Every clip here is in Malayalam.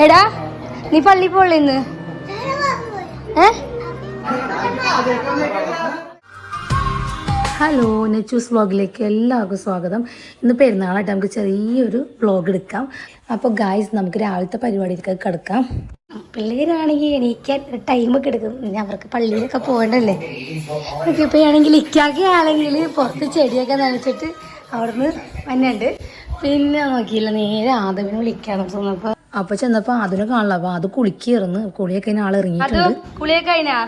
എടാ നീ പള്ളി പോളിന്ന് ഹലോ നെച്ചൂസ് വ്ളോഗിലേക്ക് എല്ലാവർക്കും സ്വാഗതം. ഇന്ന് പെരുന്നാളായിട്ട് നമുക്ക് ചെറിയൊരു വ്ളോഗ് എടുക്കാം. അപ്പോൾ ഗായ്സ് നമുക്ക് രാവിലത്തെ പരിപാടിയിലേക്ക് കിടക്കാം. പിള്ളേരാണെങ്കിൽ എണീക്കാൻ ടൈമൊക്കെ എടുക്കും. പിന്നെ അവർക്ക് പള്ളിയിലൊക്കെ പോകണ്ടല്ലേ. ഇപ്പോൾ ആണെങ്കിൽ ഇക്കാക്കി ആണെങ്കിൽ പുറത്ത് ചെടിയൊക്കെ നനച്ചിട്ട് അവിടുന്ന് വന്നുണ്ട്. പിന്നെ നോക്കിയില്ല, നേരെ ആദവിനെ വിളിക്കാൻ തോന്നുന്നപ്പോൾ അപ്പോൾ ചെന്നപ്പോൾ അതിനെ കാണില്ല. അപ്പോൾ അത് കുളിക്കായിരുന്നു. കുളിയൊക്കെ അതിന് ആളിറങ്ങിയിട്ടുണ്ട്. കുളിയൊക്കെ കഴിഞ്ഞാ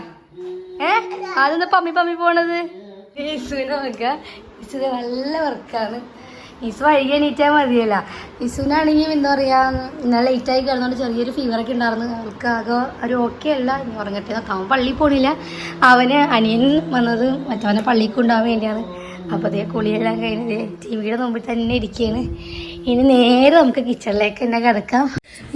അതൊന്ന് പമ്മി പമ്മി പോണത് ഈസുവിനെ നോക്കുക. ഈസുവിന് നല്ല വർക്കാണ്. ഈസു വൈകി എണീറ്റാൽ മതിയല്ല. ഈസുവിനാണെങ്കിൽ എന്താ പറയുക, ഇന്നലെ ലേറ്റായി കിടന്നുകൊണ്ട് ചെറിയൊരു ഫീവറൊക്കെ ഉണ്ടായിരുന്നു. അവൾക്ക് ആകെ ഒരു ഓക്കെ അല്ല. ഇനി ഉറങ്ങട്ടെ. അവൻ പള്ളിയിൽ പോണില്ല. അവന് അനിയൻ വന്നത് മറ്റവനെ പള്ളിയിൽ കൊണ്ടുപോകാൻ വേണ്ടിയാണ്. അപ്പോൾ അതേ കുളിയെല്ലാം കഴിഞ്ഞത് ടി വിയുടെ മുമ്പിൽ തന്നെ ഇരിക്കുകയാണ്. ഇനി നേരെ നമുക്ക് കിച്ചണിലേക്ക് തന്നെ കിടക്കാം.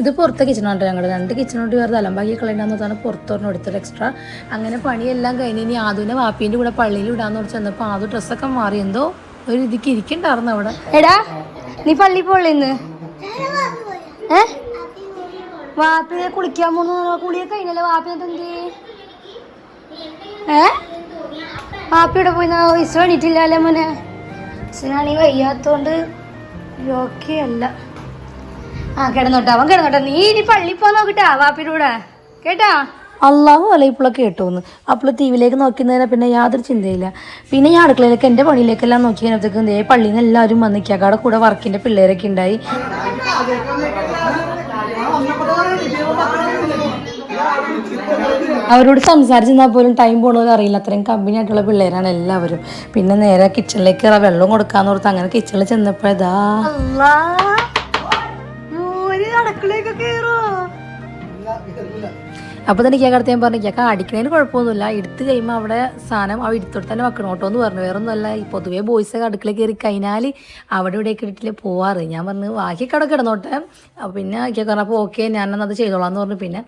ഇത് പുറത്തെ കിച്ചണുണ്ട്. ഞങ്ങളുടെ 2 കിച്ചണോട്ട് വേറെ അലമ്പാക്കി കളയണ്ടെന്നതാണ് പുറത്തോറിന് എടുത്തത് എക്സ്ട്രാ. അങ്ങനെ പണിയെല്ലാം കഴിഞ്ഞ് ഇനി ആദുവിനെ വാപ്പീൻ്റെ കൂടെ പള്ളിയിൽ വിടാന്ന് പറഞ്ഞ് ചെന്നപ്പോൾ ആദു ഡ്രസ്സൊക്കെ മാറി എന്തോ ഒരു ഇതിക്ക് ഇരിക്കണ്ടായിരുന്നു അവിടെ. എടാ നീ പള്ളി പോളിന്ന് വാപ്പിയെ കുളിക്കാൻ പോന്നു. കുളിയൊക്കെ കഴിഞ്ഞല്ലേ വാപ്പി? എന്ത് വാപ്പിയുടെ പോയി ഇസ് വേണ്ടിയിട്ടില്ലല്ലേ മോനെ? ഇസിനാണെങ്കിൽ വയ്യാത്തോണ്ട് ഓക്കെ അല്ല. കിടന്നോട്ടെ, അവൻ കിടന്നോട്ടെ. നീ ഇനി പള്ളി പോകാൻ നോക്കട്ടാ വാപ്പിയുടെ കൂടെ, കേട്ടാ? അള്ളാഹു അല്ല ഇപ്പോഴൊക്കെ കേട്ടോന്ന്. അപ്പോൾ ടി വിയിലേക്ക് നോക്കുന്നതിനെ പിന്നെ യാതൊരു ചിന്തയില്ല. പിന്നെ ഞാൻ അടുക്കളയിലേക്ക് എൻ്റെ പണിയിലേക്കെല്ലാം നോക്കി കഴിഞ്ഞപ്പോഴത്തേക്കും ദേ പള്ളിയിൽ നിന്ന് എല്ലാവരും വന്ന് നിൽക്കാടെ കൂടെ വർക്കിൻ്റെ പിള്ളേരൊക്കെ ഉണ്ടായി. അവരോട് സംസാരിച്ചെന്നാൽ പോലും ടൈം പോണത് അറിയില്ല. അത്രയും കമ്പനി ആയിട്ടുള്ള പിള്ളേരാണ് എല്ലാവരും. പിന്നെ നേരെ കിച്ചണിലേക്ക് വെള്ളം കൊടുക്കാന്ന് ഓർത്ത് അങ്ങനെ കിച്ചണിൽ ചെന്നപ്പോഴതാ അടുക്കളയൊക്കെ കയറോ. അപ്പോൾ തന്നെ ഇക്കാക്കടുത്ത് ഞാൻ പറഞ്ഞു, ഇക്കാക്ക അടിക്കണതിന് കുഴപ്പമൊന്നുമില്ല, എടുത്ത് കഴിയുമ്പോൾ അവിടെ സാധനം അവ എടുത്തോട്ട് തന്നെ വെക്കണം കേട്ടോ എന്ന് പറഞ്ഞു. വേറെ ഒന്നുമല്ല, ഈ പൊതുവേ ബോയ്സൊക്കെ അടുക്കളയിൽ കയറി കഴിഞ്ഞാൽ അവിടെ ഇവിടെയൊക്കെ ഇട്ടിട്ട് പോവാറ്. ഞാൻ പറഞ്ഞു ബാക്കിയൊക്കെ അവിടെ കിടന്നോട്ടെ. അപ്പോൾ പിന്നെ ഇക്കാക്ക പറഞ്ഞപ്പോൾ ഓക്കെ ഞാനത് ചെയ്തോളാം എന്ന് പറഞ്ഞു. പിന്നെ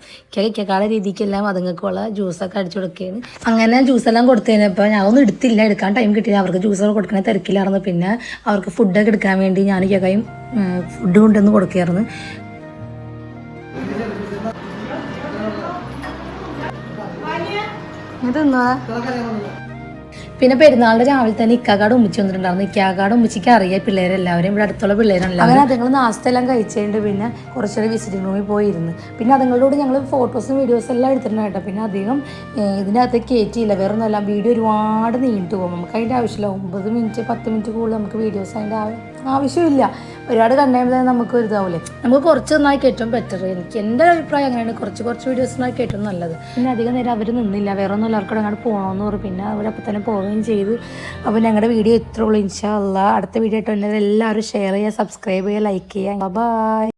ഇക്കാക്കാടെ രീതിക്കെല്ലാം അതുങ്ങൾക്കുള്ള ജ്യൂസൊക്കെ അടിച്ചു കൊടുക്കുകയാണ്. അങ്ങനെ ജ്യൂസെല്ലാം കൊടുത്തു കഴിഞ്ഞപ്പോൾ ഞാൻ ഒന്നും എടുത്തില്ല, എടുക്കാൻ ടൈം കിട്ടിയില്ല. അവർക്ക് ജ്യൂസൊക്കെ കൊടുക്കണ തിരക്കിലായിരുന്നു. പിന്നെ അവർക്ക് ഫുഡൊക്കെ എടുക്കാൻ വേണ്ടി ഞാൻ ഇക്കാക്കയും ഫുഡ് കൊണ്ടുവന്ന് കൊടുക്കുകയായിരുന്നു. പിന്നെ പെരുന്നാളിന്റെ രാവിലെ തന്നെ ഇക്കാക്കാട് ഉമ്മിച്ച് വന്നിട്ടുണ്ടായിരുന്നു. ഇക്കാക്കാട് ഉമ്മിച്ചിക്ക് അറിയാം പിള്ളേരെല്ലാവരും, ഇവിടെ അടുത്തുള്ള പിള്ളേരാണല്ലോ. അങ്ങനെ അതുങ്ങൾ നാസ്തെല്ലാം കഴിച്ചുകൊണ്ട് പിന്നെ കുറച്ചൊരു വിസിറ്റിംഗ് റൂമിൽ പോയിരുന്നു. പിന്നെ അതുങ്ങളോട് ഞങ്ങൾ ഫോട്ടോസും വീഡിയോസും എല്ലാം എടുത്തിട്ടുണ്ട് കേട്ടോ. പിന്നെ അധികം ഇതിനകത്ത് കയറ്റിയില്ല. വേറെ ഒന്നുമല്ല, വീഡിയോ ഒരുപാട് നീണ്ടു പോകും. നമുക്ക് അതിൻ്റെ ആവശ്യമില്ല. 9 മിനിറ്റ് 10 മിനിറ്റ് കൂടുതൽ നമുക്ക് വീഡിയോസ് അതിൻ്റെ ആവശ്യമില്ല. ഒരുപാട് കണ്ടുകഴിയുമ്പോൾ നമുക്ക് ഒരു ഇതാവില്ലേ. നമുക്ക് കുറച്ച് നന്നായി ഏറ്റവും ബെറ്റർ. എനിക്ക് എൻ്റെ അഭിപ്രായം അങ്ങനെയാണ്. കുറച്ച് വീഡിയോസ് നന്നായി ഏറ്റവും നല്ലത്. പിന്നെ അധികം നേരം അവർ നിന്നില്ല. വേറെ ഒന്നും എല്ലാവർക്കും അങ്ങോട്ട് പോകണമെന്ന് പറഞ്ഞു. പിന്നെ അവരപ്പോൾ തന്നെ പോവുകയും ചെയ്തു. അപ്പോൾ ഞങ്ങളുടെ വീഡിയോ ഇത്രേ ഉള്ളൂ. ഇൻഷാ അല്ലാഹ് അടുത്ത വീഡിയോ ആയിട്ട് എല്ലാവരും ഷെയർ ചെയ്യുക, സബ്സ്ക്രൈബ് ചെയ്യുക, ലൈക്ക് ചെയ്യുക. ബൈ.